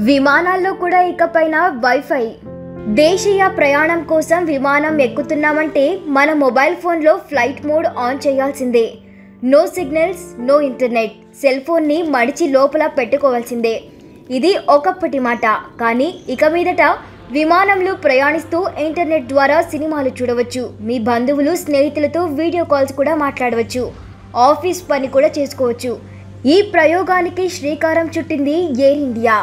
విమానాల్లో కూడా ఇకపైన వైఫై. దేశీయ ప్రయాణం కోసం విమానం ఎక్కుతున్నామంటే మన మొబైల్ ఫోన్లో ఫ్లైట్ మోడ్ ఆన్ చేయాల్సిందే. No signals, no internet. Cell ఫోన్ని మడిచి లోపల పెట్టుకోవాల్సిందే. ఇది ఒకప్పటి మాట. కానీ ఇక మీదట విమానంలో ప్రయాణిస్తూ ఇంటర్నెట్ ద్వారా సినిమాలు చూడవచ్చు. మీ బంధువులు, స్నేహితులతో వీడియో కాల్స్ కూడా మాట్లాడవచ్చు. ఆఫీస్ పని కూడా చేసుకోవచ్చు. ఈ ప్రయోగానికి శ్రీకారం చుట్టింది ఎయిర్ ఇండియా.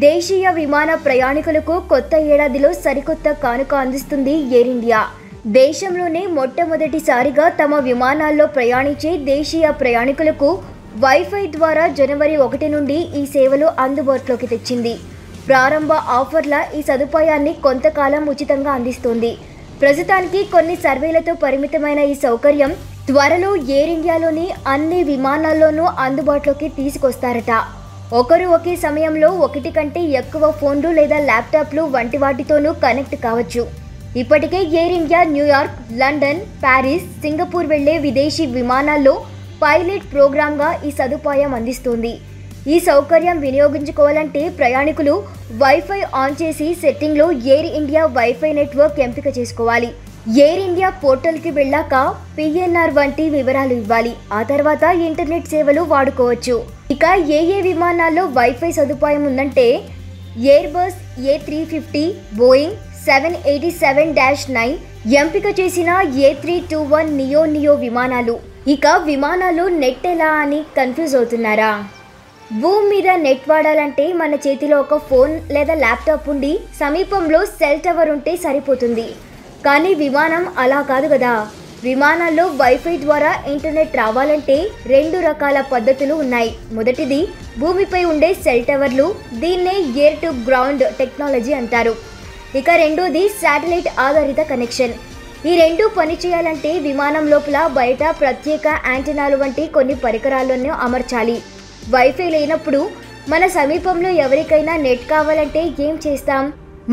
దేశీయ విమాన ప్రయాణికులకు కొత్త ఏడాదిలో సరికొత్త కానుక అందిస్తుంది ఎయిర్ ఇండియా. దేశంలోనే మొట్టమొదటిసారిగా తమ విమానాల్లో ప్రయాణించే దేశీయ ప్రయాణికులకు వైఫై ద్వారా జనవరి 1 నుండి ఈ సేవలు అందుబాటులోకి తెచ్చింది. ప్రారంభ ఆఫర్ల ఈ సదుపాయాన్ని కొంతకాలం ఉచితంగా అందిస్తోంది. ప్రస్తుతానికి కొన్ని సర్వేలతో పరిమితమైన ఈ సౌకర్యం త్వరలో ఎయిర్ ఇండియాలోని అన్ని విమానాల్లోనూ అందుబాటులోకి తీసుకొస్తారట. ఒకరు ఒకే సమయంలో 1 కంటే ఎక్కువ ఫోన్లు లేదా ల్యాప్టాప్లు వంటి వాటితోనూ కనెక్ట్ కావచ్చు. ఇప్పటికే air India New York, London, Paris, Singapore వెళ్లే విదేశీ విమానాల్లో పైలట్ ప్రోగ్రామ్గా ఈ సదుపాయం అందిస్తోంది. ఈ సౌకర్యం వినియోగించుకోవాలంటే ప్రయాణికులు వైఫై ఆన్ చేసి సెట్టింగ్లో ఎయిర్ ఇండియా వైఫై నెట్వర్క్ ఎంపిక చేసుకోవాలి. ఎయిర్ ఇండియా పోర్టల్కి వెళ్ళాక PNR వంటి వివరాలు ఇవ్వాలి. ఆ తర్వాత ఇంటర్నెట్ సేవలు వాడుకోవచ్చు. ఇక ఏ విమానాల్లో వైఫై సదుపాయం ఉందంటే ఎయిర్బస్ A350, బోయింగ్ 787-9, ఎంపిక చేసిన A321 నియో విమానాలు. ఇక విమానాలు నెట్ ఎలా అని కన్ఫ్యూజ్ అవుతున్నారా? భూమి మీద నెట్ వాడాలంటే మన చేతిలో ఒక ఫోన్ లేదా ల్యాప్టాప్ ఉండి సమీపంలో సెల్ టవర్ ఉంటే సరిపోతుంది. కానీ విమానం అలా కాదు కదా. విమానాల్లో వైఫై ద్వారా ఇంటర్నెట్ రావాలంటే 2 రకాల పద్ధతులు ఉన్నాయి. మొదటిది భూమిపై ఉండే సెల్ టవర్లు. దీన్నే ఎయిర్ టు గ్రౌండ్ టెక్నాలజీ అంటారు. ఇక రెండోది శాటిలైట్ ఆధారిత కనెక్షన్. ఈ రెండు పనిచేయాలంటే విమానం లోపల, బయట ప్రత్యేక యాంటెనాలు వంటి కొన్ని పరికరాలను అమర్చాలి. వైఫై లేనప్పుడు మన సమీపంలో ఎవరికైనా నెట్ కావాలంటే ఏం చేస్తాం?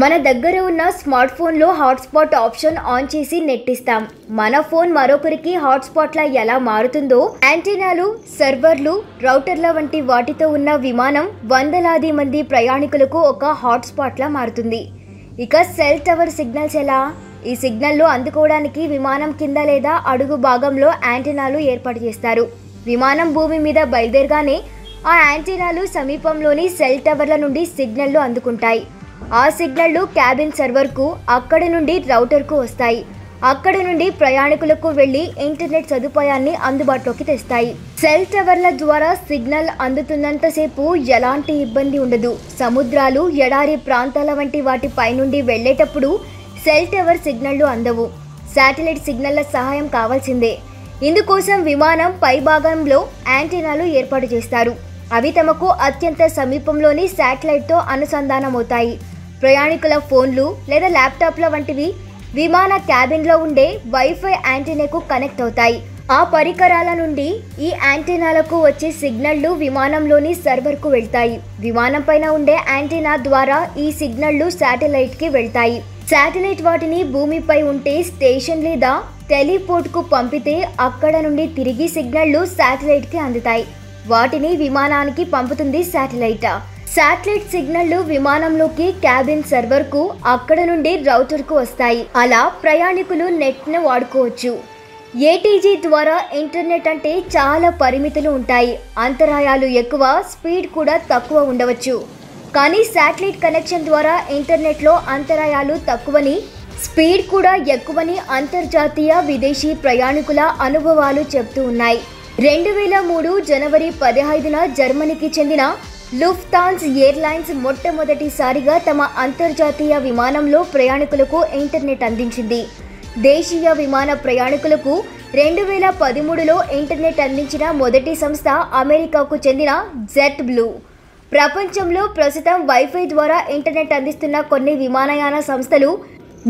మన దగ్గర ఉన్న స్మార్ట్ ఫోన్లో హాట్స్పాట్ ఆప్షన్ ఆన్ చేసి నెట్ ఇస్తాం. మన ఫోన్ మరొకరికి హాట్స్పాట్లా ఎలా మారుతుందో యాంటెనాలు, సర్వర్లు, రౌటర్ల వంటి వాటితో ఉన్న విమానం వందలాది మంది ప్రయాణికులకు ఒక హాట్స్పాట్లా మారుతుంది. ఇక సెల్ టవర్ సిగ్నల్స్ ఎలా? ఈ సిగ్నల్ను అందుకోవడానికి విమానం కింద లేదా అడుగు భాగంలో యాంటెనాలు ఏర్పాటు చేస్తారు. విమానం భూమి మీద బయలుదేరగానే ఆ యాంటెనాలు సమీపంలోని సెల్ టవర్ల నుండి సిగ్నల్లు అందుకుంటాయి. ఆ సిగ్నల్లు క్యాబిన్ సర్వర్కు, అక్కడి నుండి రౌటర్కు వస్తాయి. అక్కడి నుండి ప్రయాణికులకు వెళ్లి ఇంటర్నెట్ సదుపాయాన్ని అందుబాటులోకి తెస్తాయి. సెల్ టవర్ల ద్వారా సిగ్నల్ అందుతున్నంతసేపు ఎలాంటి ఇబ్బంది ఉండదు. సముద్రాలు, ఎడారి ప్రాంతాల వంటి వాటి పైనుండి వెళ్లేటప్పుడు సెల్ టవర్ సిగ్నల్లు అందవు. శాటిలైట్ సిగ్నల్ల సహాయం కావాల్సిందే. ఇందుకోసం విమానం పై భాగంలో యాంటెనాలు ఏర్పాటు చేస్తారు. అవి తమకు అత్యంత సమీపంలోని శాటిలైట్తో అనుసంధానమవుతాయి. ప్రయాణికుల ఫోన్లు లేదా ల్యాప్టాప్ల వంటివి విమాన క్యాబిన్లో ఉండే వైఫై యాంటెనాకు కనెక్ట్ అవుతాయి. ఆ పరికరాల నుండి ఈ యాంటెనాలకు వచ్చే సిగ్నళ్లు విమానంలోని సర్వర్కు వెళ్తాయి. విమానం పైన ఉండే యాంటెనా ద్వారా ఈ సిగ్నళ్లు శాటిలైట్కి వెళ్తాయి. శాటిలైట్ వాటిని భూమిపై ఉంటే స్టేషన్ లేదా టెలిపోర్ట్కు పంపితే అక్కడ నుండి తిరిగి సిగ్నళ్లు శాటిలైట్కి అందుతాయి. వాటిని విమానానికి పంపుతుంది శాటిలైట్. శాటిలైట్ సిగ్నళ్లు విమానంలోకి, క్యాబిన్ సర్వర్కు, అక్కడ నుండి రౌటర్కు వస్తాయి. అలా ప్రయాణికులు నెట్ను వాడుకోవచ్చు. ATG ద్వారా ఇంటర్నెట్ అంటే చాలా పరిమితులు ఉంటాయి. అంతరాయాలు ఎక్కువ, స్పీడ్ కూడా తక్కువ ఉండవచ్చు. కానీ శాటిలైట్ కనెక్షన్ ద్వారా ఇంటర్నెట్లో అంతరాయాలు తక్కువని, స్పీడ్ కూడా ఎక్కువని అంతర్జాతీయ, విదేశీ ప్రయాణికుల అనుభవాలు చెప్తూ ఉన్నాయి. 2003 జనవరి 15న జర్మనీకి చెందిన లుఫ్తాన్స్ ఎయిర్లైన్స్ మొట్టమొదటిసారిగా తమ అంతర్జాతీయ విమానంలో ప్రయాణికులకు ఇంటర్నెట్ అందించింది. దేశీయ విమాన ప్రయాణికులకు 2013లో ఇంటర్నెట్ అందించిన మొదటి సంస్థ అమెరికాకు చెందిన జెట్ బ్లూ. ప్రపంచంలో ప్రస్తుతం వైఫై ద్వారా ఇంటర్నెట్ అందిస్తున్న కొన్ని విమానయాన సంస్థలు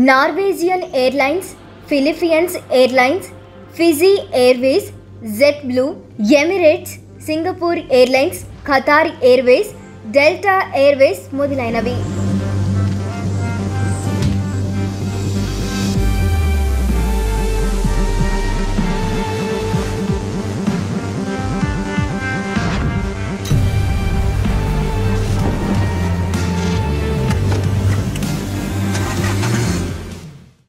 Norwegian airlines, Philippians airlines, Fiji Airways, jet blue, Emirates, Singapore airlines, Qatar Airways, delta Airways మొదలైనవి.